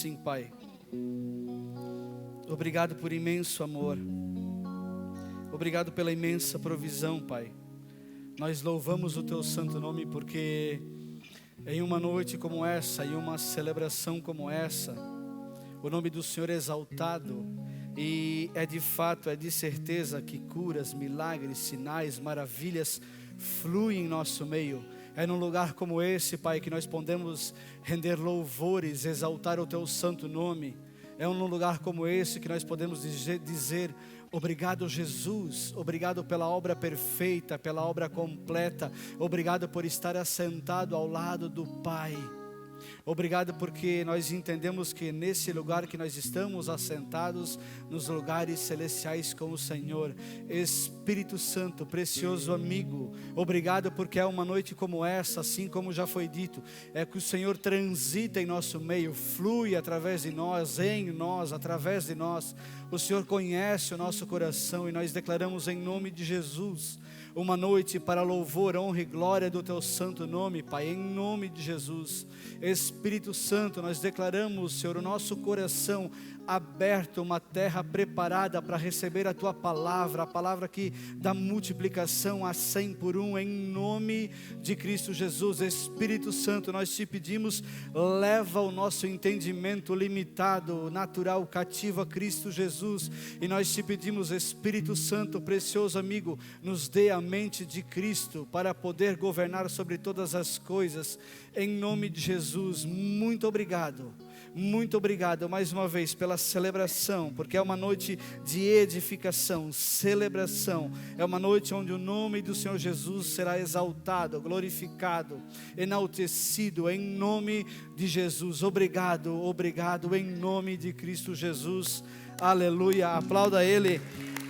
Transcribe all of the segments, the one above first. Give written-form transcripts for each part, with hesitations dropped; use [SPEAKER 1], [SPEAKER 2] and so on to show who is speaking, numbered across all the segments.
[SPEAKER 1] sim, Pai. Obrigado por imenso amor. Obrigado pela imensa provisão, Pai. Nós louvamos o Teu santo nome porque em uma noite como essa, em uma celebração como essa, o nome do Senhor é exaltado e é de fato, é de certeza que curas, milagres, sinais, maravilhas fluem em nosso meio. É num lugar como esse, Pai, que nós podemos render louvores, exaltar o Teu santo nome. É num lugar como esse que nós podemos dizer obrigado, Jesus, obrigado pela obra perfeita, pela obra completa, obrigado por estar assentado ao lado do Pai. Obrigado porque nós entendemos que nesse lugar que nós estamos assentados, nos lugares celestiais com o Senhor. Espírito Santo, precioso amigo, obrigado porque é uma noite como essa, assim como já foi dito, é que o Senhor transita em nosso meio, flui através de nós, em nós, através de nós. O Senhor conhece o nosso coração e nós declaramos em nome de Jesus uma noite para louvor, honra e glória do Teu santo nome, Pai, em nome de Jesus. Espírito Santo, nós declaramos, Senhor, o nosso coração aberto, uma terra preparada para receber a Tua palavra, a palavra que dá multiplicação a 100 por 1, em nome de Cristo Jesus. Espírito Santo, nós te pedimos, leva o nosso entendimento limitado, natural, cativo a Cristo Jesus, e nós te pedimos, Espírito Santo, precioso amigo, nos dê a mente de Cristo para poder governar sobre todas as coisas, em nome de Jesus. Muito obrigado mais uma vez pela celebração, porque é uma noite de edificação, celebração, é uma noite onde o nome do Senhor Jesus será exaltado, glorificado, enaltecido, em nome de Jesus. Obrigado em nome de Cristo Jesus. Aleluia, aplauda Ele.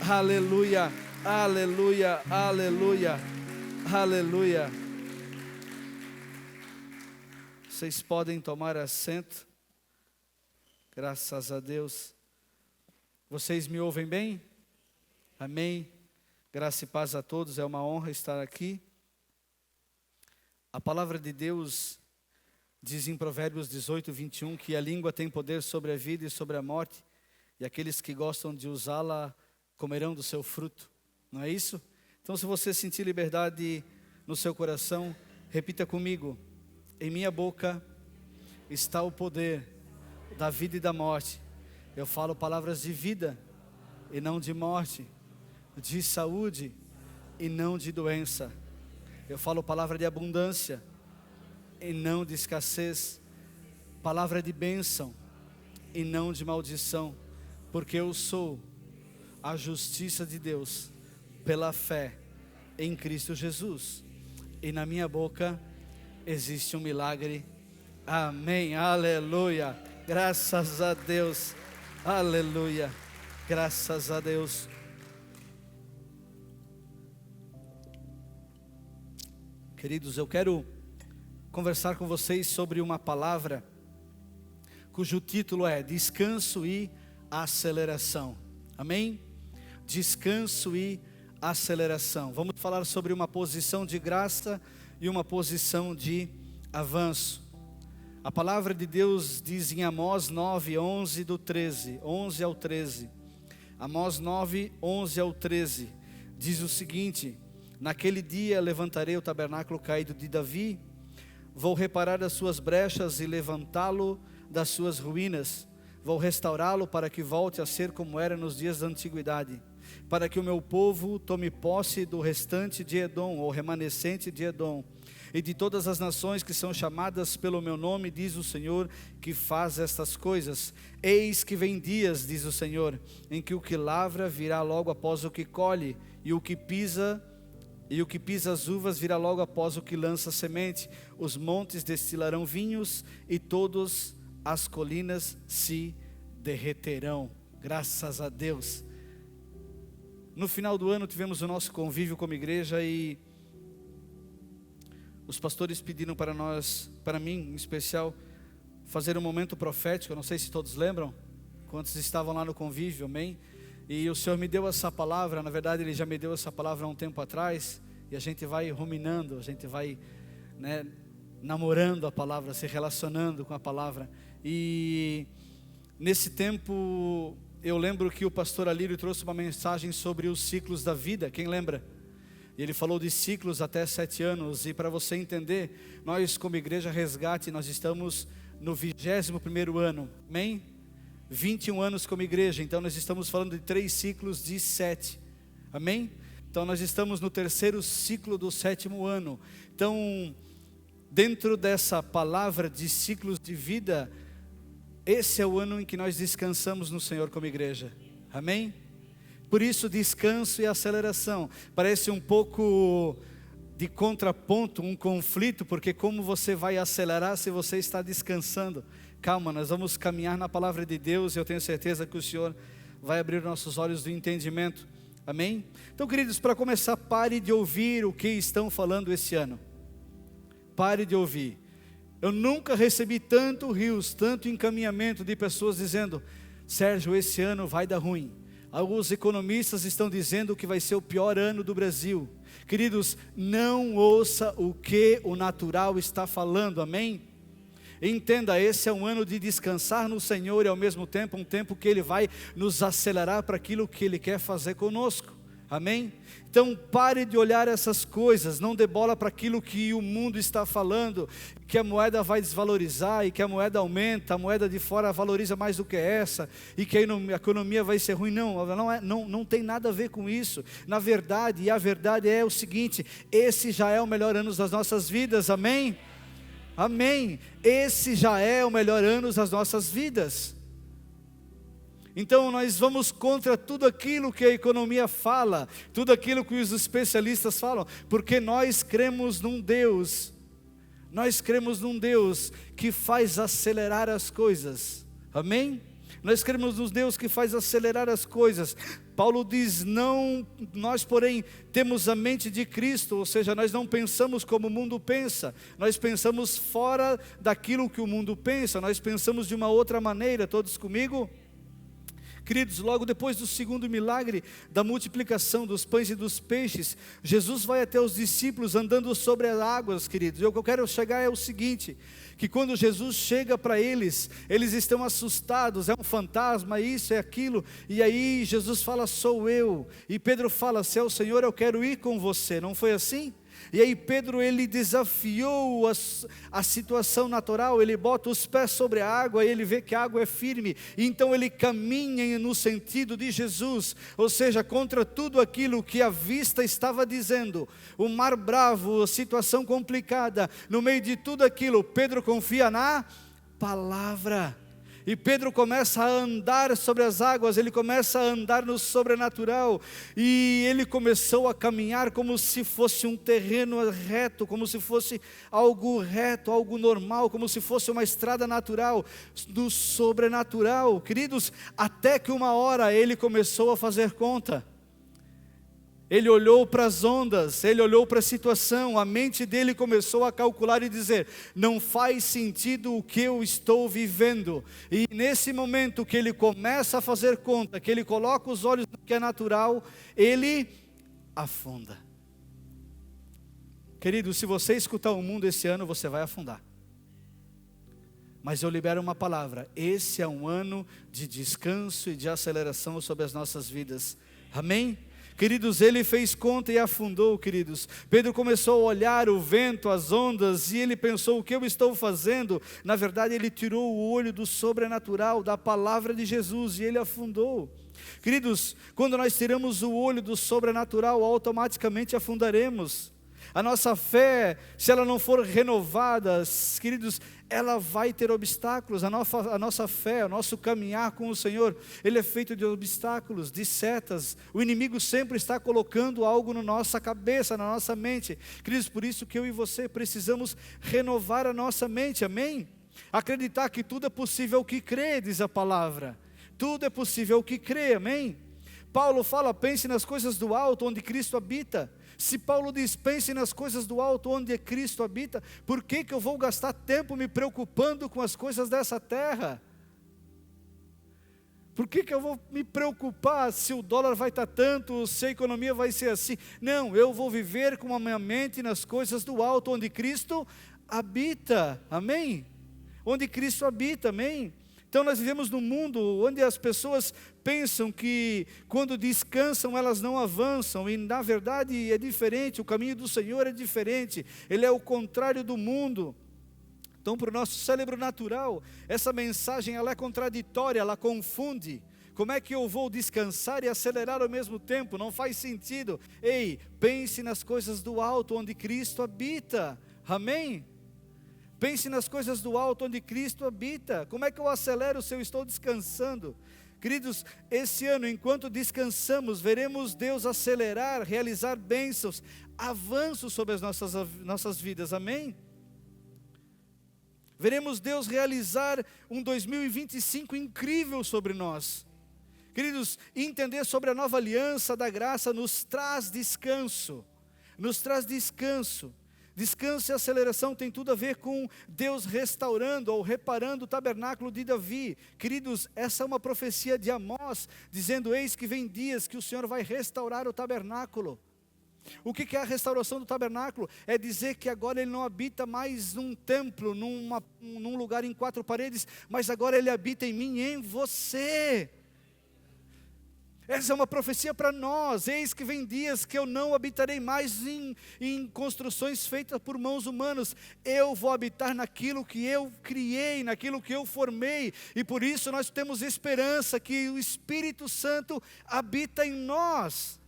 [SPEAKER 1] Aleluia, aleluia, aleluia, aleluia. Vocês podem tomar assento. Graças a Deus. Vocês me ouvem bem? Amém. Graça e paz a todos, é uma honra estar aqui. A palavra de Deus diz em Provérbios 18, 21, que a língua tem poder sobre a vida e sobre a morte, e aqueles que gostam de usá-la comerão do seu fruto. Não é isso? Então, se você sentir liberdade no seu coração, repita comigo: em minha boca está o poder da vida e da morte. Eu falo palavras de vida e não de morte, de saúde e não de doença. Eu falo palavra de abundância e não de escassez, palavra de bênção e não de maldição, porque eu sou a justiça de Deus pela fé em Cristo Jesus, e na minha boca existe um milagre. Amém, aleluia. Graças a Deus, aleluia, graças a Deus. Queridos, eu quero conversar com vocês sobre uma palavra cujo título é descanso e aceleração. Amém? Descanso e aceleração. Vamos falar sobre uma posição de graça e uma posição de avanço. A palavra de Deus diz em Amós 9, 11 ao 13. Amós 9, 11 ao 13. Diz o seguinte: naquele dia levantarei o tabernáculo caído de Davi, vou reparar as suas brechas e levantá-lo das suas ruínas. Vou restaurá-lo para que volte a ser como era nos dias da antiguidade, para que o meu povo tome posse do restante de Edom, ou remanescente de Edom, e de todas as nações que são chamadas pelo meu nome, diz o Senhor, que faz estas coisas. Eis que vem dias, diz o Senhor, em que o que lavra virá logo após o que colhe, e o que pisa as uvas virá logo após o que lança semente. Os montes destilarão vinhos, e todas as colinas se derreterão. Graças a Deus. No final do ano tivemos o nosso convívio como igreja, e os pastores pediram para nós, para mim em especial, fazer um momento profético. Eu não sei se todos lembram, quantos estavam lá no convívio, amém? E o Senhor me deu essa palavra, na verdade Ele já me deu essa palavra há um tempo atrás, e a gente vai ruminando, a gente vai namorando a palavra, se relacionando com a palavra. E Nesse tempo, eu lembro que o pastor Alírio trouxe uma mensagem sobre os ciclos da vida, quem lembra? Ele falou de ciclos até 7 anos, e para você entender, nós como Igreja Resgate, nós estamos no 21º ano, amém? 21 anos como igreja, então nós estamos falando de 3 ciclos de 7, amém? Então nós estamos no 3º ciclo do 7º ano. Então, dentro dessa palavra de ciclos de vida, esse é o ano em que nós descansamos no Senhor como igreja, amém? Por isso descanso e aceleração, parece um pouco de contraponto, um conflito, porque como você vai acelerar se você está descansando? Calma, nós vamos caminhar na palavra de Deus, e eu tenho certeza que o Senhor vai abrir nossos olhos do entendimento, amém? Então, queridos, para começar, pare de ouvir o que estão falando esse ano, pare de ouvir. Eu nunca recebi tanto rios, tanto encaminhamento de pessoas dizendo: Sérgio, esse ano vai dar ruim. Alguns economistas estão dizendo que vai ser o pior ano do Brasil. Queridos, não ouça o que o natural está falando, amém? Entenda, esse é um ano de descansar no Senhor, e ao mesmo tempo um tempo que Ele vai nos acelerar para aquilo que Ele quer fazer conosco, amém? Então pare de olhar essas coisas, não dê bola para aquilo que o mundo está falando, que a moeda vai desvalorizar, e que a moeda aumenta, a moeda de fora valoriza mais do que essa, e que a economia vai ser ruim. Não tem nada a ver com isso. Na verdade, e a verdade é o seguinte: esse já é o melhor ano das nossas vidas, amém? Amém, esse já é o melhor ano das nossas vidas. Então nós vamos contra tudo aquilo que a economia fala, tudo aquilo que os especialistas falam, porque nós cremos num Deus que faz acelerar as coisas, amém? Nós cremos num Deus que faz acelerar as coisas. Paulo diz: não, nós porém temos a mente de Cristo, ou seja, nós não pensamos como o mundo pensa, nós pensamos fora daquilo que o mundo pensa, nós pensamos de uma outra maneira. Todos comigo? Queridos, logo depois do segundo milagre da multiplicação dos pães e dos peixes, Jesus vai até os discípulos andando sobre as águas, queridos. E o que eu quero chegar é o seguinte: que quando Jesus chega para eles, eles estão assustados, é um fantasma, isso, é aquilo, e aí Jesus fala: sou eu, e Pedro fala: se é o Senhor, eu quero ir com você. Não foi assim? E aí Pedro, ele desafiou a situação natural, ele bota os pés sobre a água, e ele vê que a água é firme, e então ele caminha no sentido de Jesus, ou seja, contra tudo aquilo que a vista estava dizendo, o mar bravo, a situação complicada, no meio de tudo aquilo, Pedro confia na palavra. E Pedro começa a andar sobre as águas, ele começa a andar no sobrenatural, e ele começou a caminhar como se fosse um terreno reto, como se fosse algo reto, algo normal, como se fosse uma estrada natural, do sobrenatural, queridos, até que uma hora ele começou a fazer conta. Ele olhou para as ondas, ele olhou para a situação, a mente dele começou a calcular e dizer: não faz sentido o que eu estou vivendo. E nesse momento que ele começa a fazer conta, que ele coloca os olhos no que é natural, ele afunda. Querido, se você escutar o mundo esse ano, você vai afundar. Mas eu libero uma palavra: esse é um ano de descanso e de aceleração sobre as nossas vidas, amém? Queridos, ele fez conta e afundou, queridos. Pedro começou a olhar o vento, as ondas, e ele pensou: o que eu estou fazendo? Na verdade, ele tirou o olho do sobrenatural, da palavra de Jesus, e ele afundou. Queridos, quando nós tiramos o olho do sobrenatural, automaticamente afundaremos. A nossa fé, se ela não for renovada, queridos, ela vai ter obstáculos. A nossa fé, o nosso caminhar com o Senhor, ele é feito de obstáculos, de setas. O inimigo sempre está colocando algo na nossa cabeça, na nossa mente. Queridos, por isso que eu e você precisamos renovar a nossa mente, amém? Acreditar que tudo é possível ao que crê, diz a palavra. Tudo é possível ao que crê, amém? Paulo fala: pense nas coisas do alto, onde Cristo habita. Se Paulo diz: pense nas coisas do alto, onde Cristo habita, por que eu vou gastar tempo me preocupando com as coisas dessa terra? Por que eu vou me preocupar se o dólar vai estar tanto, se a economia vai ser assim? Não, eu vou viver com a minha mente nas coisas do alto, onde Cristo habita, amém? Onde Cristo habita, amém? Então nós vivemos num mundo onde as pessoas pensam que quando descansam elas não avançam, e na verdade é diferente, o caminho do Senhor é diferente, Ele é o contrário do mundo. Então para o nosso cérebro natural, essa mensagem ela é contraditória, ela confunde. Como é que eu vou descansar e acelerar ao mesmo tempo? Não faz sentido. Ei, pense nas coisas do alto onde Cristo habita, amém? Pense nas coisas do alto onde Cristo habita. Como é que eu acelero se eu estou descansando? Queridos, esse ano, enquanto descansamos, veremos Deus acelerar, realizar bênçãos, avanços sobre as nossas vidas, amém? Veremos Deus realizar um 2025 incrível sobre nós. Queridos, entender sobre a nova aliança da graça nos traz descanso, nos traz descanso. Descanso e aceleração tem tudo a ver com Deus restaurando ou reparando o tabernáculo de Davi. Queridos, essa é uma profecia de Amós, dizendo, eis que vem dias que o Senhor vai restaurar o tabernáculo. O que é a restauração do tabernáculo? É dizer que agora ele não habita mais num templo, num lugar em 4 paredes, mas agora ele habita em mim e em você. Essa é uma profecia para nós. Eis que vem dias que eu não habitarei mais em construções feitas por mãos humanas. Eu vou habitar naquilo que eu criei, naquilo que eu formei. E por isso nós temos esperança que o Espírito Santo habita em nós.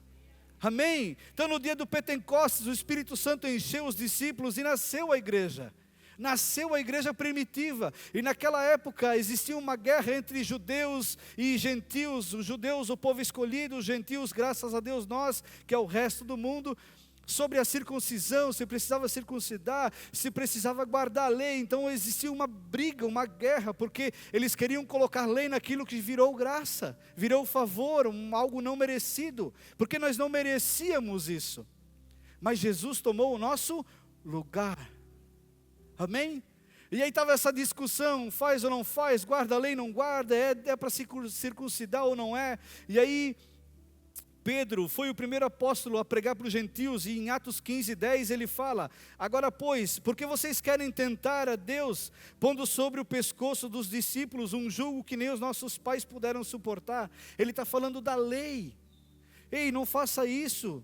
[SPEAKER 1] Amém? Então no dia do Pentecostes o Espírito Santo encheu os discípulos e nasceu a igreja. Nasceu a igreja primitiva, e naquela época existia uma guerra entre judeus e gentios, os judeus o povo escolhido, os gentios graças a Deus nós, que é o resto do mundo, sobre a circuncisão, se precisava circuncidar, se precisava guardar a lei. Então existia uma briga, uma guerra, porque eles queriam colocar lei naquilo que virou graça, virou favor, algo não merecido, porque nós não merecíamos isso, mas Jesus tomou o nosso lugar. Amém? E aí estava essa discussão, faz ou não faz, guarda a lei, não guarda, é para circuncidar ou não é? E aí Pedro foi o primeiro apóstolo a pregar para os gentios, e em Atos 15:10 ele fala, agora pois, porque vocês querem tentar a Deus, pondo sobre o pescoço dos discípulos um jugo que nem os nossos pais puderam suportar? Ele está falando da lei. Ei, não faça isso.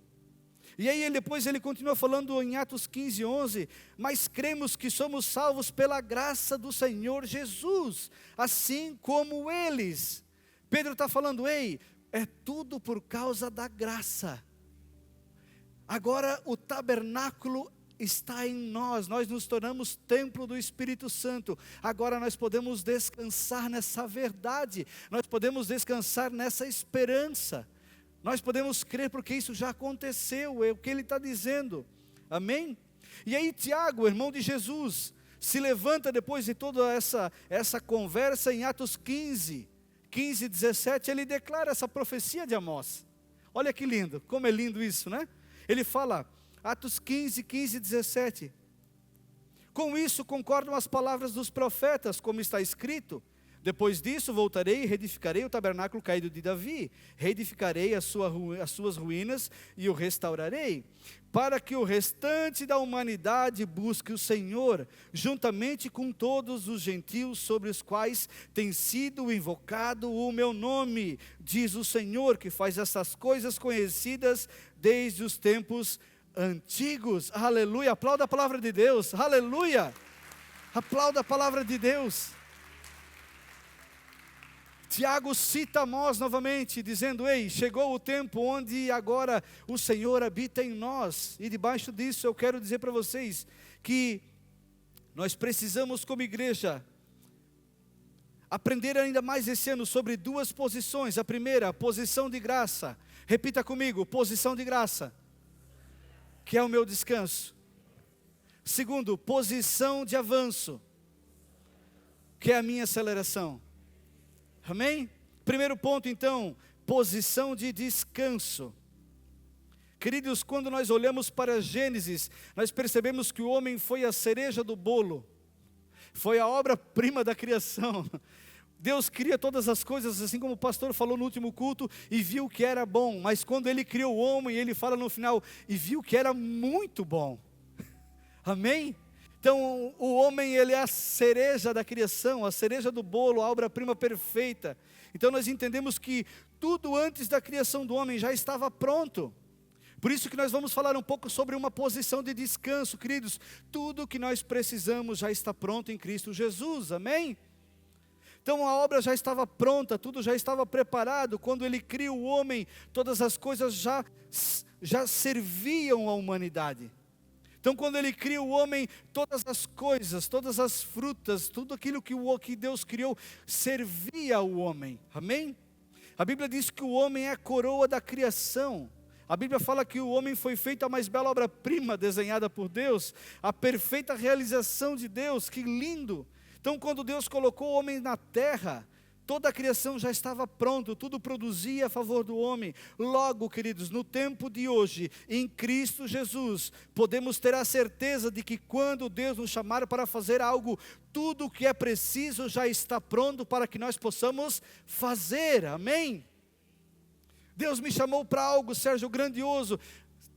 [SPEAKER 1] E aí depois ele continua falando em Atos 15:11, mas cremos que somos salvos pela graça do Senhor Jesus, assim como eles. Pedro está falando, ei, é tudo por causa da graça. Agora o tabernáculo está em nós nos tornamos templo do Espírito Santo. Agora nós podemos descansar nessa verdade, nós podemos descansar nessa esperança. Nós podemos crer porque isso já aconteceu, é o que ele está dizendo, amém? E aí Tiago, irmão de Jesus, se levanta depois de toda essa conversa em Atos 15:17, ele declara essa profecia de Amós. Olha que lindo, como é lindo isso, né? Ele fala, Atos 15:17, com isso concordam as palavras dos profetas, como está escrito, depois disso voltarei e reedificarei o tabernáculo caído de Davi, reedificarei as suas ruínas e o restaurarei, para que o restante da humanidade busque o Senhor, juntamente com todos os gentios sobre os quais tem sido invocado o meu nome, diz o Senhor, que faz essas coisas conhecidas desde os tempos antigos. Aleluia, aplauda a palavra de Deus, aleluia, aplauda a palavra de Deus. Tiago cita Amós novamente, dizendo, ei, chegou o tempo onde agora o Senhor habita em nós. E debaixo disso eu quero dizer para vocês que nós precisamos como igreja aprender ainda mais esse ano sobre 2 posições. A primeira, posição de graça. Repita comigo, posição de graça, que é o meu descanso. Segundo, posição de avanço, que é a minha aceleração. Amém? Primeiro ponto então, posição de descanso. Queridos, quando nós olhamos para Gênesis, nós percebemos que o homem foi a cereja do bolo, foi a obra-prima da criação. Deus cria todas as coisas, assim como o pastor falou no último culto, e viu que era bom, mas quando ele criou o homem, ele fala no final, e viu que era muito bom. Amém? Então, o homem, ele é a cereja da criação, a cereja do bolo, a obra-prima perfeita. Então, nós entendemos que tudo antes da criação do homem já estava pronto. Por isso que nós vamos falar um pouco sobre uma posição de descanso, queridos. Tudo que nós precisamos já está pronto em Cristo Jesus, amém? Então a obra já estava pronta, tudo já estava preparado. Quando Ele cria o homem, todas as coisas já serviam à humanidade. Então quando Ele cria o homem, todas as coisas, todas as frutas, tudo aquilo que Deus criou, servia ao homem, amém? A Bíblia diz que o homem é a coroa da criação. A Bíblia fala que o homem foi feito a mais bela obra-prima desenhada por Deus, a perfeita realização de Deus, que lindo! Então quando Deus colocou o homem na terra, toda a criação já estava pronta, tudo produzia a favor do homem. Logo, queridos, no tempo de hoje, em Cristo Jesus, podemos ter a certeza de que quando Deus nos chamar para fazer algo, tudo o que é preciso já está pronto para que nós possamos fazer, amém? Deus me chamou para algo, Sérgio, grandioso.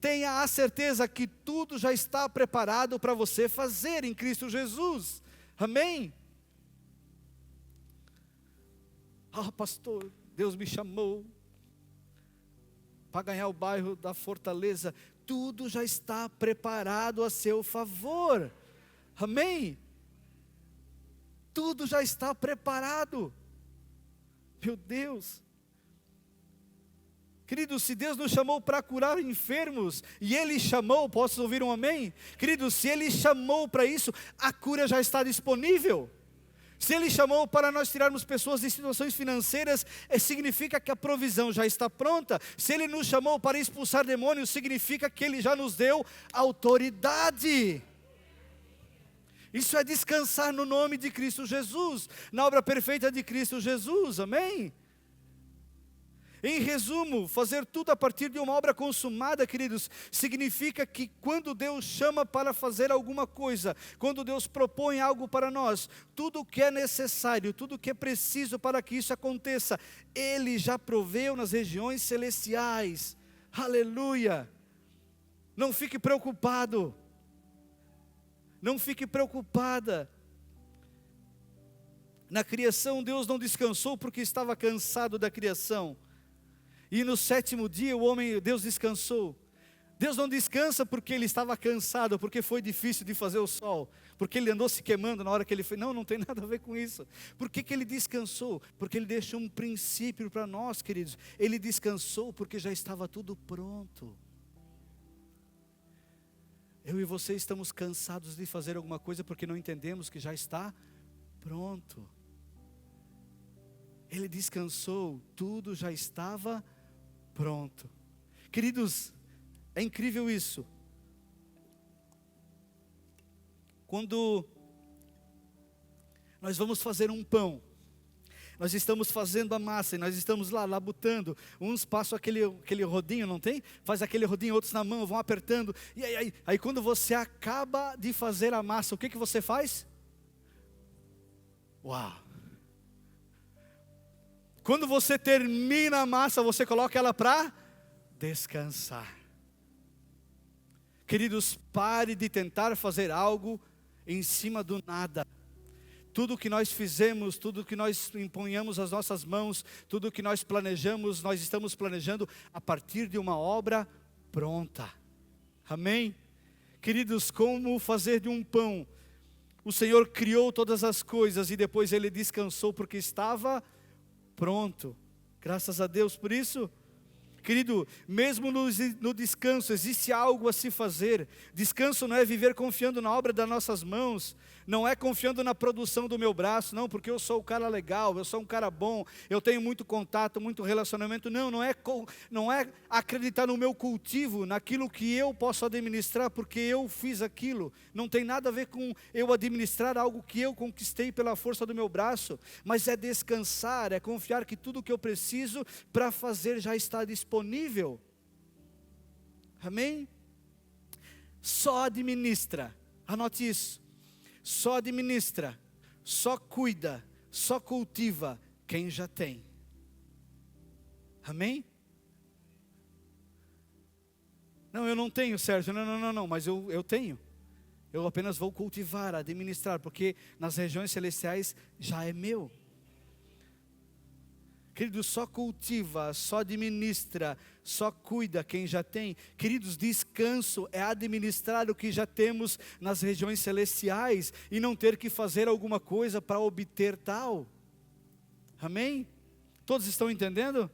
[SPEAKER 1] Tenha a certeza que tudo já está preparado para você fazer em Cristo Jesus. Amém? Pastor, Deus me chamou para ganhar o bairro da Fortaleza. Tudo já está preparado a seu favor. Amém? Tudo já está preparado. Meu Deus. Queridos, se Deus nos chamou para curar enfermos, e Ele chamou, posso ouvir um amém? Queridos, se Ele chamou para isso, a cura já está disponível. Se Ele chamou para nós tirarmos pessoas de situações financeiras, significa que a provisão já está pronta. Se Ele nos chamou para expulsar demônios, significa que Ele já nos deu autoridade. Isso é descansar no nome de Cristo Jesus, na obra perfeita de Cristo Jesus, amém? Em resumo, fazer tudo a partir de uma obra consumada, queridos, significa que quando Deus chama para fazer alguma coisa, quando Deus propõe algo para nós, tudo o que é necessário, tudo o que é preciso para que isso aconteça, Ele já proveu nas regiões celestiais. Aleluia! Não fique preocupado, não fique preocupada. Na criação, Deus não descansou porque estava cansado da criação. E no sétimo dia Deus descansou. Deus não descansa porque Ele estava cansado, porque foi difícil de fazer o sol, porque Ele andou se queimando na hora que Ele fez. Não tem nada a ver com isso. Por que Ele descansou? Porque Ele deixou um princípio para nós, queridos. Ele descansou porque já estava tudo pronto. Eu e você estamos cansados de fazer alguma coisa porque não entendemos que já está pronto. Ele descansou, tudo já estava pronto. Queridos, é incrível isso. Quando nós vamos fazer um pão, nós estamos fazendo a massa e nós estamos lá labutando. Uns passam aquele rodinho, não tem? Faz aquele rodinho, outros na mão, vão apertando. E aí quando você acaba de fazer a massa, o que você faz? Uau! Quando você termina a massa, você coloca ela para descansar. Queridos, pare de tentar fazer algo em cima do nada. Tudo que nós fizemos, tudo que nós empunhamos as nossas mãos, tudo que nós planejamos, nós estamos planejando a partir de uma obra pronta. Amém? Queridos, como fazer de um pão? O Senhor criou todas as coisas e depois Ele descansou porque estava pronto. Graças a Deus por isso. Querido, mesmo no descanso existe algo a se fazer. Descanso não é viver confiando na obra das nossas mãos, não é confiando na produção do meu braço, não, porque eu sou um cara legal, eu sou um cara bom, eu tenho muito contato, muito relacionamento. Não é acreditar no meu cultivo, naquilo que eu posso administrar, porque eu fiz aquilo. Não tem nada a ver com eu administrar algo que eu conquistei pela força do meu braço, mas é descansar, é confiar que tudo o que eu preciso para fazer já está disponível. Amém? Só administra, anote isso. Só administra, só cuida, só cultiva quem já tem. Amém? Não, eu não tenho, Sérgio. Não, mas eu tenho. Eu apenas vou cultivar, administrar, porque nas regiões celestiais já é meu. Queridos, só cultiva, só administra, só cuida quem já tem. Queridos, descanso é administrar o que já temos nas regiões celestiais e não ter que fazer alguma coisa para obter tal. Amém? Todos estão entendendo?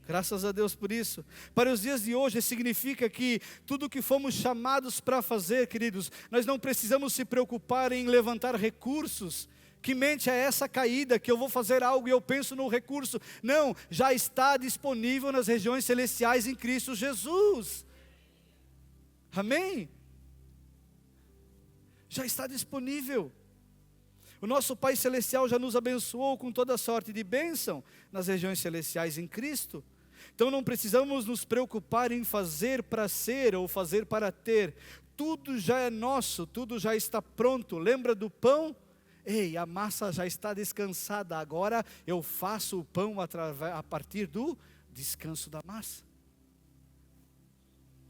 [SPEAKER 1] Graças a Deus por isso. Para os dias de hoje significa que tudo que fomos chamados para fazer, queridos, nós não precisamos se preocupar em levantar recursos. Que mente é essa caída, que eu vou fazer algo e eu penso no recurso? Não, já está disponível nas regiões celestiais em Cristo Jesus. Amém? Já está disponível. O nosso Pai Celestial já nos abençoou com toda sorte de bênção nas regiões celestiais em Cristo. Então não precisamos nos preocupar em fazer para ser ou fazer para ter. Tudo já é nosso, tudo já está pronto. Lembra do pão? Ei, a massa já está descansada, agora eu faço o pão a partir do descanso da massa.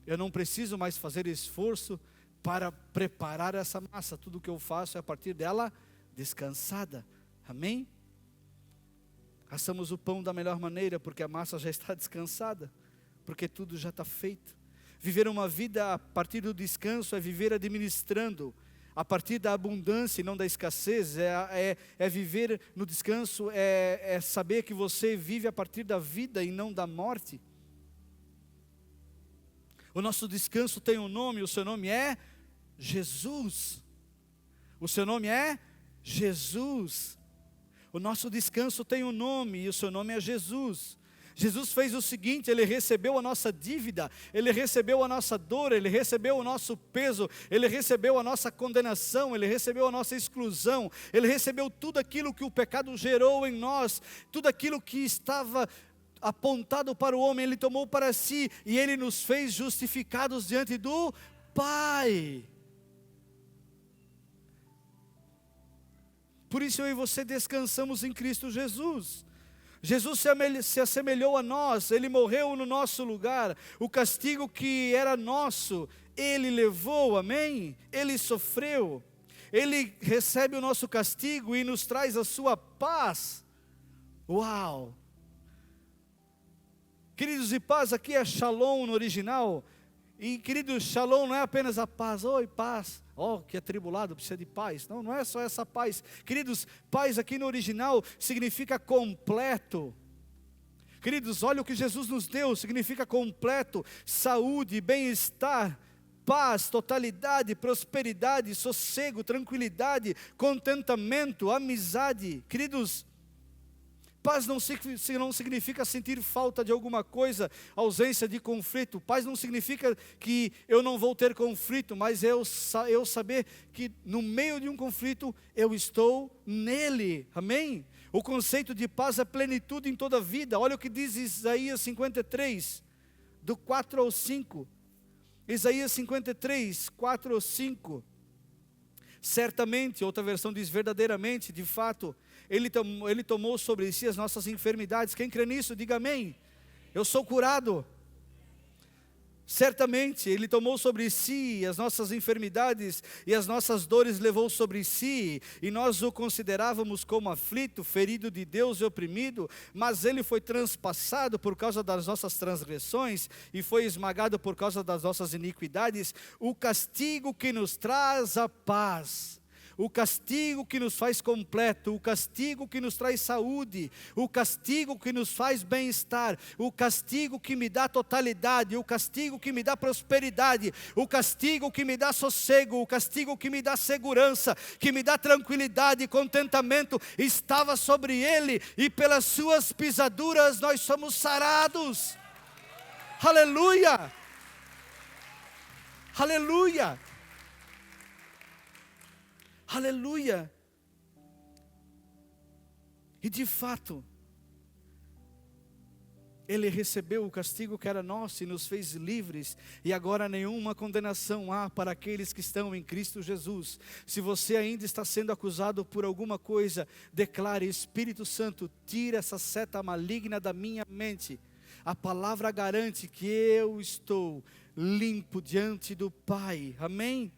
[SPEAKER 1] Eu não preciso mais fazer esforço para preparar essa massa, tudo que eu faço é a partir dela descansada. Amém? Assamos o pão da melhor maneira, porque a massa já está descansada, porque tudo já está feito. Viver uma vida a partir do descanso é viver administrando, a partir da abundância e não da escassez, é viver no descanso, é saber que você vive a partir da vida e não da morte. O nosso descanso tem um nome, o seu nome é Jesus. O seu nome é Jesus. O nosso descanso tem um nome e o seu nome é Jesus. Jesus fez o seguinte, Ele recebeu a nossa dívida, Ele recebeu a nossa dor, Ele recebeu o nosso peso, Ele recebeu a nossa condenação, Ele recebeu a nossa exclusão, Ele recebeu tudo aquilo que o pecado gerou em nós, tudo aquilo que estava apontado para o homem, Ele tomou para si e Ele nos fez justificados diante do Pai. Por isso eu e você descansamos em Cristo Jesus. Jesus se assemelhou a nós, Ele morreu no nosso lugar, o castigo que era nosso, Ele levou, amém? Ele sofreu, Ele recebe o nosso castigo e nos traz a sua paz. Uau! Queridos, e paz aqui é shalom no original, e queridos, shalom não é apenas a paz, oi paz, que atribulado, precisa de paz. Não é só essa paz. Queridos, paz aqui no original significa completo. Queridos, olha o que Jesus nos deu, significa completo, saúde, bem-estar, paz, totalidade, prosperidade, sossego, tranquilidade, contentamento, amizade. Queridos, paz não significa sentir falta de alguma coisa, ausência de conflito. Paz não significa que eu não vou ter conflito, mas eu saber que no meio de um conflito eu estou nele. Amém? O conceito de paz é plenitude em toda a vida. Olha o que diz Isaías 53, do 4 ao 5. Isaías 53, 4 ao 5. Certamente, outra versão diz verdadeiramente, de fato, Ele tomou sobre si as nossas enfermidades. Quem crê nisso, diga amém. Eu sou curado. Certamente, Ele tomou sobre si as nossas enfermidades e as nossas dores levou sobre si. E nós o considerávamos como aflito, ferido de Deus e oprimido. Mas Ele foi transpassado por causa das nossas transgressões e foi esmagado por causa das nossas iniquidades. O castigo que nos traz a paz, o castigo que nos faz completo, o castigo que nos traz saúde, o castigo que nos faz bem-estar, o castigo que me dá totalidade, o castigo que me dá prosperidade, o castigo que me dá sossego, o castigo que me dá segurança, que me dá tranquilidade e contentamento, estava sobre Ele, e pelas suas pisaduras nós somos sarados. Aleluia! Aleluia! Aleluia! E de fato, Ele recebeu o castigo que era nosso e nos fez livres, e agora nenhuma condenação há para aqueles que estão em Cristo Jesus. Se você ainda está sendo acusado por alguma coisa, declare: Espírito Santo, tira essa seta maligna da minha mente. A palavra garante que eu estou limpo diante do Pai. Amém?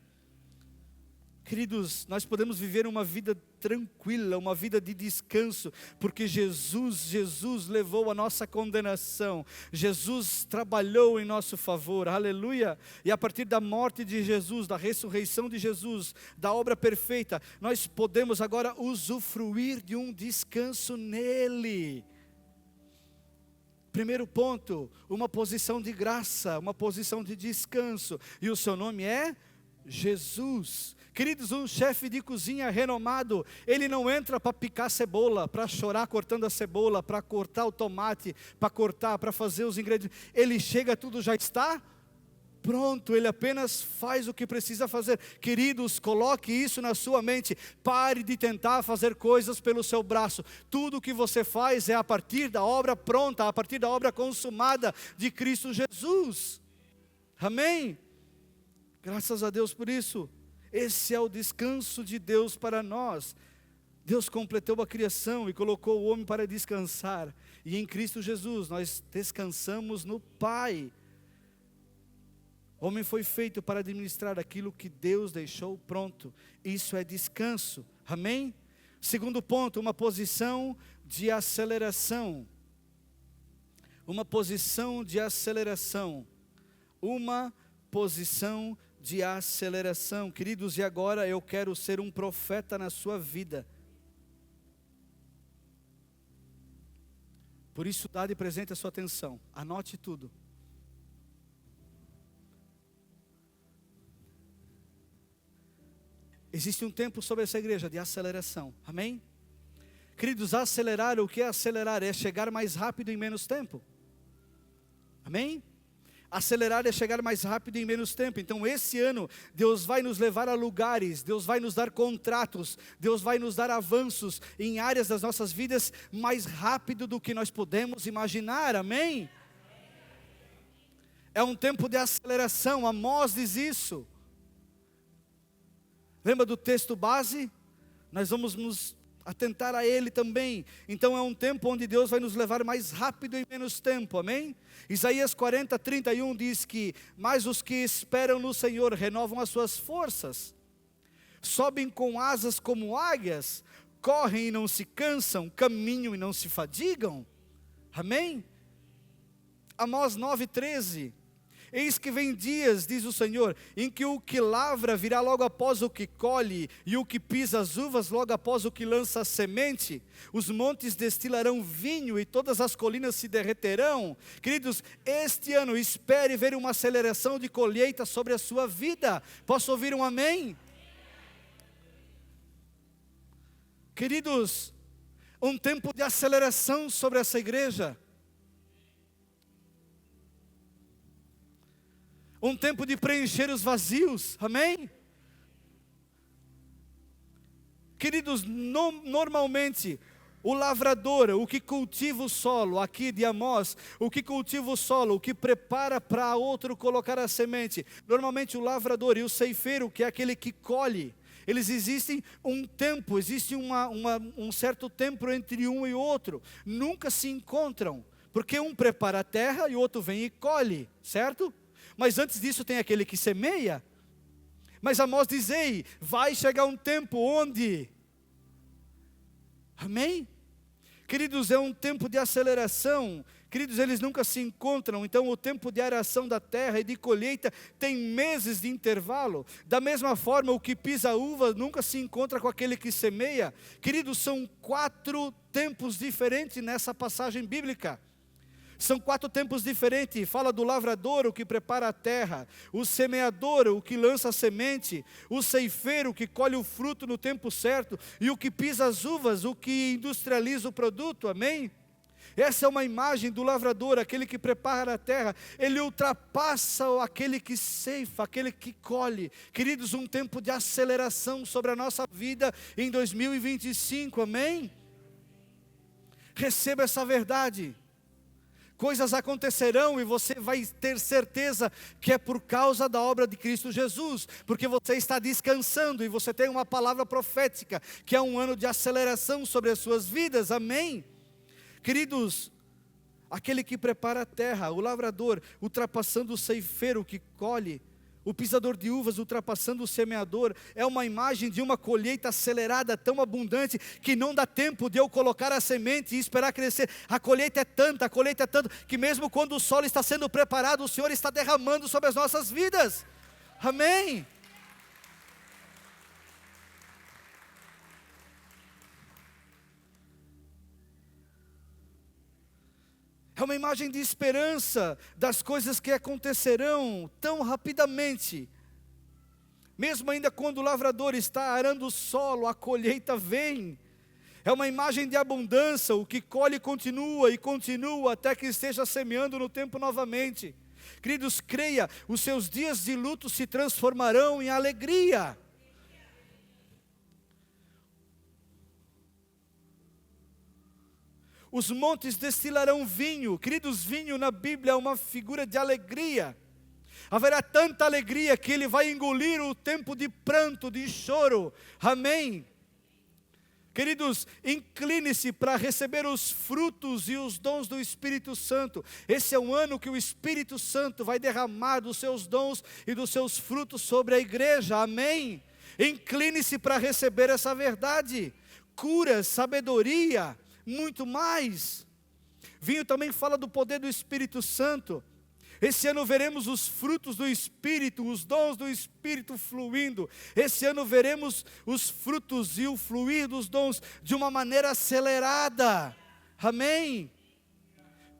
[SPEAKER 1] Queridos, nós podemos viver uma vida tranquila, uma vida de descanso, porque Jesus levou a nossa condenação, Jesus trabalhou em nosso favor, aleluia, e a partir da morte de Jesus, da ressurreição de Jesus, da obra perfeita, nós podemos agora usufruir de um descanso nele. Primeiro ponto, uma posição de graça, uma posição de descanso, e o seu nome é Jesus. Queridos, um chefe de cozinha renomado, ele não entra para picar cebola, para chorar cortando a cebola, para cortar o tomate, para fazer os ingredientes. Ele chega, tudo já está pronto, ele apenas faz o que precisa fazer. Queridos, coloque isso na sua mente. Pare de tentar fazer coisas pelo seu braço. Tudo o que você faz é a partir da obra pronta, a partir da obra consumada de Cristo Jesus. Amém? Graças a Deus por isso. Esse é o descanso de Deus para nós. Deus completou a criação e colocou o homem para descansar. E em Cristo Jesus nós descansamos no Pai. O homem foi feito para administrar aquilo que Deus deixou pronto. Isso é descanso. Amém? Segundo ponto, uma posição de aceleração. Uma posição de aceleração. Uma posição de aceleração. Queridos, e agora eu quero ser um profeta na sua vida. Por isso, dá de presente a sua atenção. Anote tudo. Existe um tempo sobre essa igreja de aceleração. Amém? Queridos, acelerar, o que é acelerar? É chegar mais rápido em menos tempo. Amém? Acelerar é chegar mais rápido em menos tempo. Então esse ano Deus vai nos levar a lugares, Deus vai nos dar contratos, Deus vai nos dar avanços em áreas das nossas vidas mais rápido do que nós podemos imaginar. Amém? É um tempo de aceleração. Amós diz isso. Lembra do texto base? Nós vamos nos atentar a ele também. Então é um tempo onde Deus vai nos levar mais rápido em menos tempo, amém? Isaías 40:31 diz que: mas os que esperam no Senhor renovam as suas forças, sobem com asas como águias, correm e não se cansam, caminham e não se fadigam, amém? Amós 9:13: eis que vem dias, diz o Senhor, em que o que lavra virá logo após o que colhe, e o que pisa as uvas logo após o que lança a semente. Os montes destilarão vinho e todas as colinas se derreterão. Queridos, este ano espere ver uma aceleração de colheita sobre a sua vida. Posso ouvir um amém? Queridos, um tempo de aceleração sobre essa igreja. Um tempo de preencher os vazios, amém? Queridos, normalmente, o lavrador, o que cultiva o solo, aqui de Amós, o que cultiva o solo, o que prepara para outro colocar a semente, normalmente o lavrador e o ceifeiro, que é aquele que colhe, eles existem um tempo, existe um certo tempo entre um e outro, nunca se encontram, porque um prepara a terra e o outro vem e colhe, certo? Mas antes disso tem aquele que semeia. Mas Amós diz: ei, vai chegar um tempo onde, amém? Queridos, é um tempo de aceleração. Queridos, eles nunca se encontram. Então o tempo de aração da terra e de colheita tem meses de intervalo. Da mesma forma, o que pisa a uva nunca se encontra com aquele que semeia. Queridos, são 4 tempos diferentes nessa passagem bíblica. São 4 tempos diferentes. Fala do lavrador, o que prepara a terra, o semeador, o que lança a semente, o ceifeiro, que colhe o fruto no tempo certo, e o que pisa as uvas, o que industrializa o produto, amém? Essa é uma imagem do lavrador, aquele que prepara a terra. Ele ultrapassa aquele que ceifa, aquele que colhe. Queridos, um tempo de aceleração sobre a nossa vida em 2025, amém? Receba essa verdade. Coisas acontecerão e você vai ter certeza que é por causa da obra de Cristo Jesus, porque você está descansando e você tem uma palavra profética, que é um ano de aceleração sobre as suas vidas, amém? Queridos, aquele que prepara a terra, o lavrador, ultrapassando o ceifeiro que colhe, o pisador de uvas ultrapassando o semeador, é uma imagem de uma colheita acelerada, tão abundante, que não dá tempo de eu colocar a semente e esperar crescer. A colheita é tanta, que mesmo quando o solo está sendo preparado, o Senhor está derramando sobre as nossas vidas. Amém? É uma imagem de esperança das coisas que acontecerão tão rapidamente. Mesmo ainda quando o lavrador está arando o solo, a colheita vem. É uma imagem de abundância, o que colhe continua e continua até que esteja semeando no tempo novamente. Queridos, creia, os seus dias de luto se transformarão em alegria. Os montes destilarão vinho. Queridos, vinho na Bíblia é uma figura de alegria. Haverá tanta alegria que ele vai engolir o tempo de pranto, de choro. Amém? Queridos, incline-se para receber os frutos e os dons do Espírito Santo. Esse é um ano que o Espírito Santo vai derramar dos seus dons e dos seus frutos sobre a igreja. Amém? Incline-se para receber essa verdade. Cura, sabedoria, muito mais. Vinho também fala do poder do Espírito Santo. Esse ano veremos os frutos do Espírito, os dons do Espírito fluindo. Esse ano veremos os frutos e o fluir dos dons de uma maneira acelerada. Amém?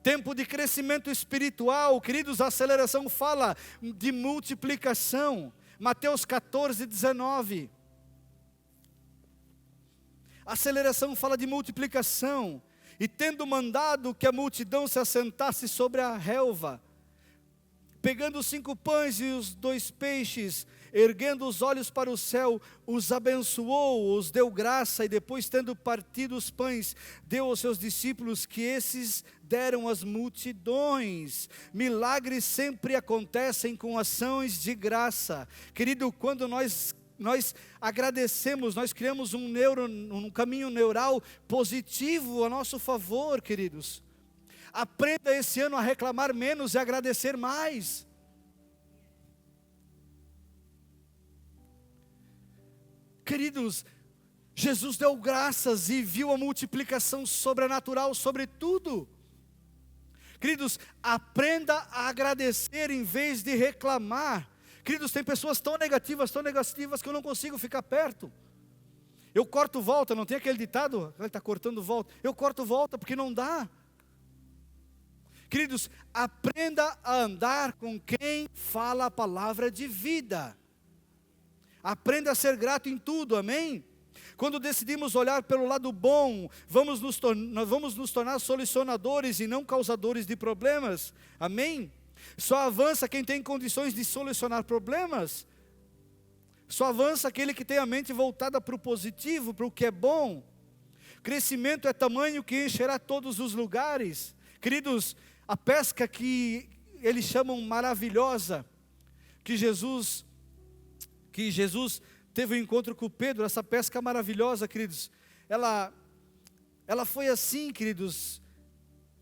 [SPEAKER 1] Tempo de crescimento espiritual. Queridos, a aceleração fala de multiplicação. Mateus 14, 19. A aceleração fala de multiplicação. E tendo mandado que a multidão se assentasse sobre a relva, pegando os 5 pães e os 2 peixes, erguendo os olhos para o céu, os abençoou, os deu graça, e depois, tendo partido os pães, deu aos seus discípulos, que esses deram às multidões. Milagres sempre acontecem com ações de graça. Querido, quando nós agradecemos, nós criamos um caminho neural positivo a nosso favor, queridos. Aprenda esse ano a reclamar menos e agradecer mais. Queridos, Jesus deu graças e viu a multiplicação sobrenatural sobre tudo. Queridos, aprenda a agradecer em vez de reclamar. Queridos, tem pessoas tão negativas que eu não consigo ficar perto. Eu corto volta, não tem aquele ditado? Ele está cortando volta. Eu corto volta porque não dá. Queridos, aprenda a andar com quem fala a palavra de vida. Aprenda a ser grato em tudo, amém? Quando decidimos olhar pelo lado bom, vamos nos tornar solucionadores e não causadores de problemas, amém? Só avança quem tem condições de solucionar problemas. Só avança aquele que tem a mente voltada para o positivo, para o que é bom. Crescimento é tamanho que encherá todos os lugares. Queridos, a pesca que eles chamam maravilhosa, que Jesus teve um encontro com Pedro, essa pesca maravilhosa, queridos, ela foi assim, queridos.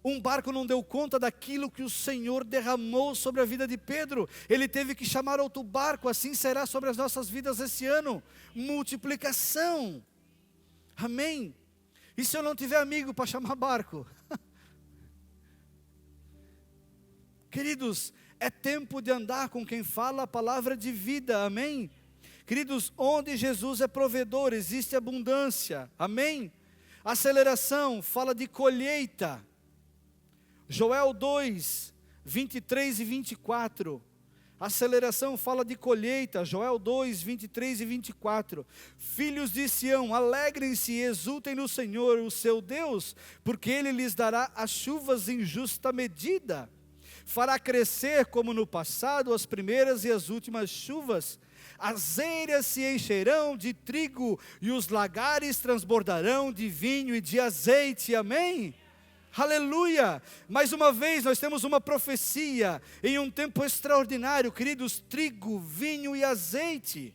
[SPEAKER 1] Um barco não deu conta daquilo que o Senhor derramou sobre a vida de Pedro. Ele teve que chamar outro barco. Assim será sobre as nossas vidas esse ano. Multiplicação. Amém? E se eu não tiver amigo para chamar barco? Queridos, é tempo de andar com quem fala a palavra de vida. Amém? Queridos, onde Jesus é provedor, existe abundância. Amém? Aceleração fala de colheita. Joel 2, 23 e 24. Aceleração fala de colheita. Joel 2, 23 e 24. Filhos de Sião, alegrem-se e exultem no Senhor, o seu Deus, porque Ele lhes dará as chuvas em justa medida. Fará crescer como no passado as primeiras e as últimas chuvas. As eiras se encherão de trigo e os lagares transbordarão de vinho e de azeite. Amém? Aleluia! Mais uma vez nós temos uma profecia em um tempo extraordinário, queridos, trigo, vinho e azeite.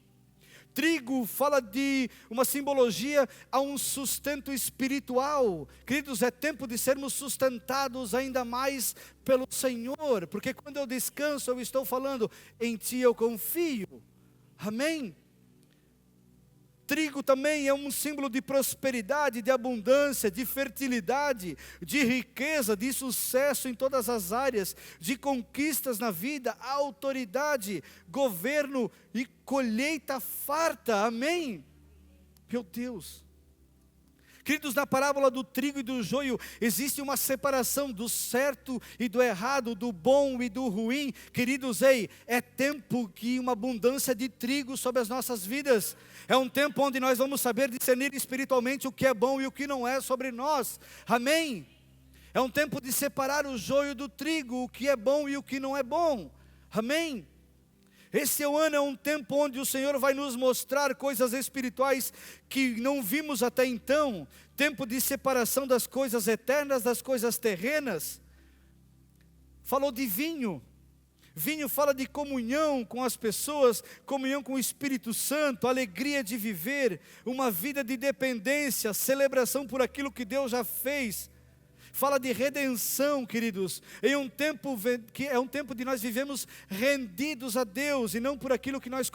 [SPEAKER 1] trigo fala de uma simbologia a um sustento espiritual. Queridos, é tempo de sermos sustentados ainda mais pelo Senhor, porque quando eu descanso, eu estou falando, em Ti eu confio. Amém? Trigo também é um símbolo de prosperidade, de abundância, de fertilidade, de riqueza, de sucesso em todas as áreas, de conquistas na vida, autoridade, governo e colheita farta. Amém? Meu Deus. Queridos, na parábola do trigo e do joio, existe uma separação do certo e do errado, do bom e do ruim. Queridos, é tempo que uma abundância de trigo sobre as nossas vidas. É um tempo onde nós vamos saber discernir espiritualmente o que é bom e o que não é sobre nós. Amém? É um tempo de separar o joio do trigo, o que é bom e o que não é bom. Amém? Esse ano é um tempo onde o Senhor vai nos mostrar coisas espirituais que não vimos até então. Tempo de separação das coisas eternas das coisas terrenas. Falou de vinho. Vinho fala de comunhão com as pessoas, comunhão com o Espírito Santo, alegria de viver, uma vida de dependência, celebração por aquilo que Deus já fez. Fala de redenção, queridos, em um tempo que é um tempo de nós vivemos rendidos a Deus e não por aquilo que nós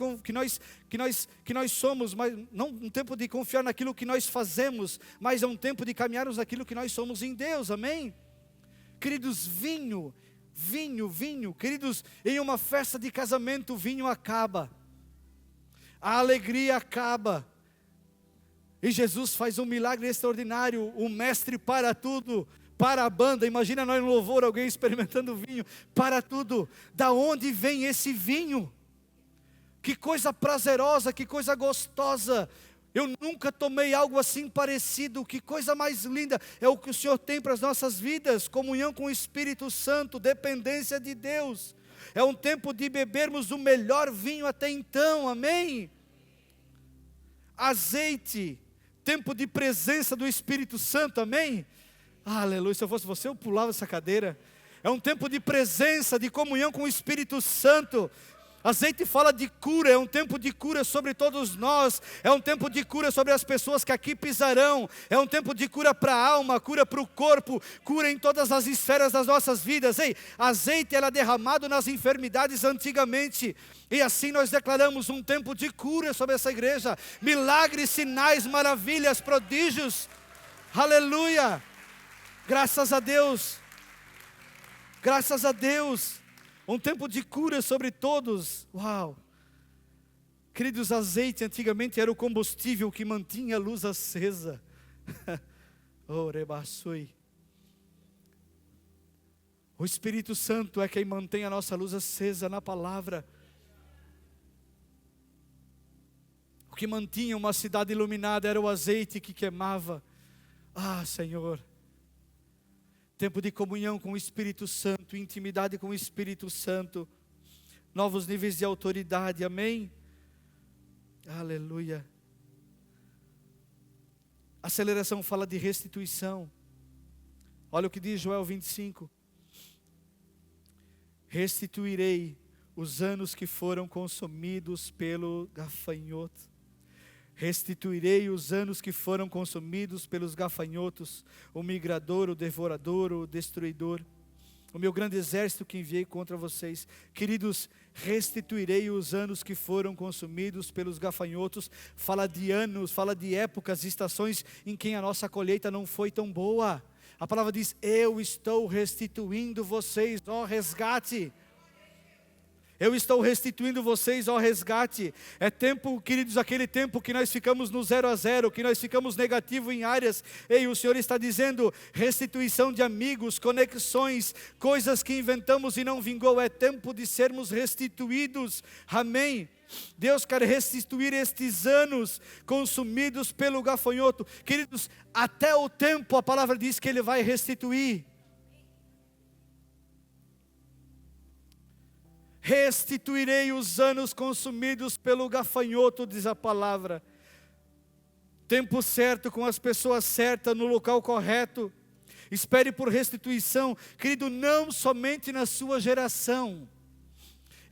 [SPEAKER 1] somos, mas não um tempo de confiar naquilo que nós fazemos, mas é um tempo de caminharmos naquilo que nós somos em Deus. Amém? Queridos, vinho, queridos, em uma festa de casamento o vinho acaba, a alegria acaba. E Jesus faz um milagre extraordinário, o mestre para tudo, para a banda. Imagina nós no louvor, alguém experimentando vinho, para tudo. Da onde vem esse vinho? Que coisa prazerosa, que coisa gostosa. Eu nunca tomei algo assim parecido. Que coisa mais linda é o que o Senhor tem para as nossas vidas. Comunhão com o Espírito Santo, dependência de Deus. É um tempo de bebermos o melhor vinho até então, amém? Azeite, tempo de presença do Espírito Santo, amém? Aleluia, se eu fosse você eu pulava essa cadeira. É um tempo de presença, de comunhão com o Espírito Santo. Azeite fala de cura, é um tempo de cura sobre todos nós, é um tempo de cura sobre as pessoas que aqui pisarão, é um tempo de cura para a alma, cura para o corpo, cura em todas as esferas das nossas vidas. Azeite era derramado nas enfermidades antigamente, e assim nós declaramos um tempo de cura sobre essa igreja, milagres, sinais, maravilhas, prodígios, aleluia, graças a Deus, graças a Deus. Um tempo de cura sobre todos. Uau! Queridos, azeite antigamente era o combustível que mantinha a luz acesa. Oh, rebaçui. O Espírito Santo é quem mantém a nossa luz acesa na palavra. O que mantinha uma cidade iluminada era o azeite que queimava. Ah, Senhor. Tempo de comunhão com o Espírito Santo, intimidade com o Espírito Santo, novos níveis de autoridade, amém? Aleluia. Aceleração fala de restituição. Olha o que diz Joel 25. Restituirei os anos que foram consumidos pelo gafanhoto. Restituirei os anos que foram consumidos pelos gafanhotos, o migrador, o devorador, o destruidor, o meu grande exército que enviei contra vocês. Queridos, restituirei os anos que foram consumidos pelos gafanhotos. Fala de anos, fala de épocas, estações em que a nossa colheita não foi tão boa. A palavra diz, eu estou restituindo vocês, ó resgate. Eu estou restituindo vocês ao resgate. É tempo, queridos, aquele tempo que nós ficamos no 0 a 0, que nós ficamos negativo em áreas. Ei, o Senhor está dizendo, restituição de amigos, conexões, coisas que inventamos e não vingou. É tempo de sermos restituídos. Amém? Deus quer restituir estes anos consumidos pelo gafanhoto. Queridos, até o tempo a palavra diz que Ele vai restituir. Restituirei os anos consumidos pelo gafanhoto, diz a palavra. Tempo certo, com as pessoas certas, no local correto. Espere por restituição, querido, não somente na sua geração.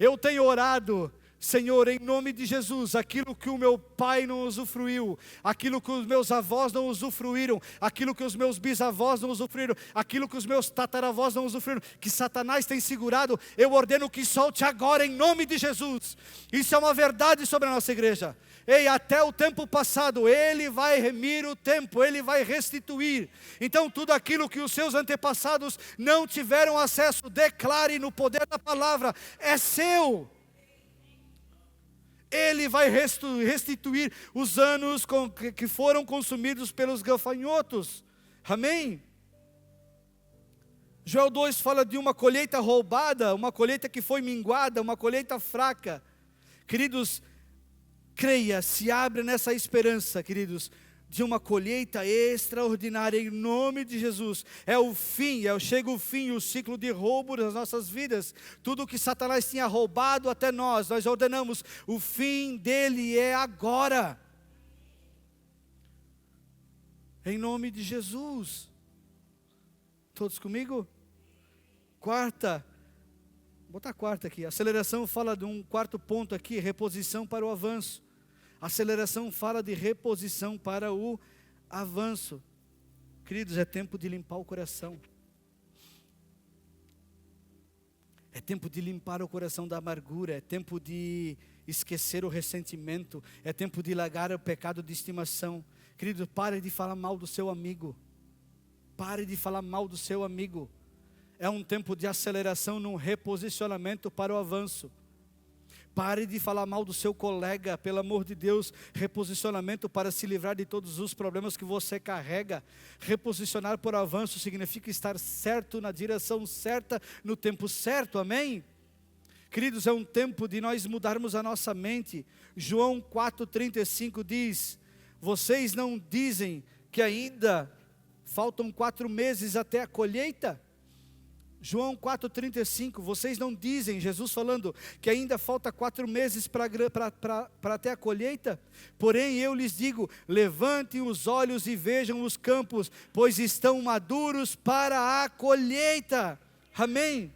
[SPEAKER 1] Eu tenho orado, Senhor, em nome de Jesus, aquilo que o meu pai não usufruiu, aquilo que os meus avós não usufruíram, aquilo que os meus bisavós não usufruíram, aquilo que os meus tataravós não usufruíram, que Satanás tem segurado, eu ordeno que solte agora em nome de Jesus. Isso é uma verdade sobre a nossa igreja. Ei, até o tempo passado, Ele vai remir o tempo, Ele vai restituir. Então tudo aquilo que os seus antepassados não tiveram acesso, declare no poder da palavra, é seu. Ele vai restituir os anos que foram consumidos pelos gafanhotos. Amém? Joel 2 fala de uma colheita roubada, uma colheita que foi minguada, uma colheita fraca. Queridos, creia, se abre nessa esperança, queridos, de uma colheita extraordinária em nome de Jesus. É o fim, chega o fim, o ciclo de roubo das nossas vidas. Tudo que Satanás tinha roubado até nós ordenamos, o fim dele é agora. Em nome de Jesus. Todos comigo? Quarta, vou botar a quarta aqui. Aceleração fala de um quarto ponto aqui, reposição para o avanço. Aceleração fala de reposição para o avanço. Queridos, é tempo de limpar o coração. É tempo de limpar o coração da amargura. É tempo de esquecer o ressentimento. É tempo de largar o pecado de estimação. Querido, pare de falar mal do seu amigo. Pare de falar mal do seu amigo. É um tempo de aceleração num reposicionamento para o avanço. Pare de falar mal do seu colega, pelo amor de Deus. Reposicionamento para se livrar de todos os problemas que você carrega. Reposicionar por avanço significa estar certo, na direção certa, no tempo certo, amém? Queridos, é um tempo de nós mudarmos a nossa mente. João 4,35 diz: vocês não dizem que ainda faltam 4 meses até a colheita? João 4,35, vocês não dizem, Jesus falando, que ainda falta 4 meses para até a colheita? Porém eu lhes digo, levantem os olhos e vejam os campos, pois estão maduros para a colheita. Amém?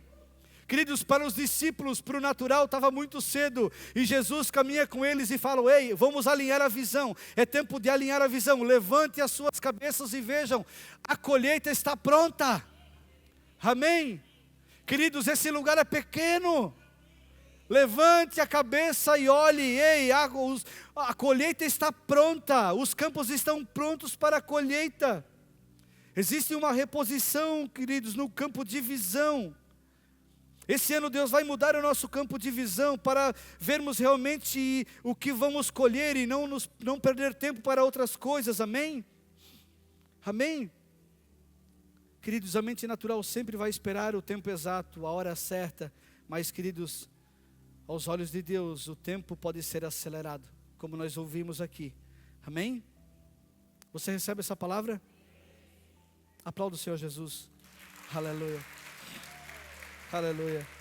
[SPEAKER 1] Queridos, para os discípulos, para o natural estava muito cedo, e Jesus caminha com eles e fala, ei, vamos alinhar a visão, é tempo de alinhar a visão, levante as suas cabeças e vejam, a colheita está pronta. Amém? Queridos, esse lugar é pequeno. Levante a cabeça e olhe, ei, a colheita está pronta, os campos estão prontos para a colheita. Existe uma reposição, queridos, no campo de visão. Esse ano Deus vai mudar o nosso campo de visão para vermos realmente o que vamos colher e não perder tempo para outras coisas, amém? Amém? Queridos, a mente natural sempre vai esperar o tempo exato, a hora certa, mas queridos, aos olhos de Deus, o tempo pode ser acelerado, como nós ouvimos aqui, amém? Você recebe essa palavra? Aplauda o Senhor Jesus, aleluia, aleluia.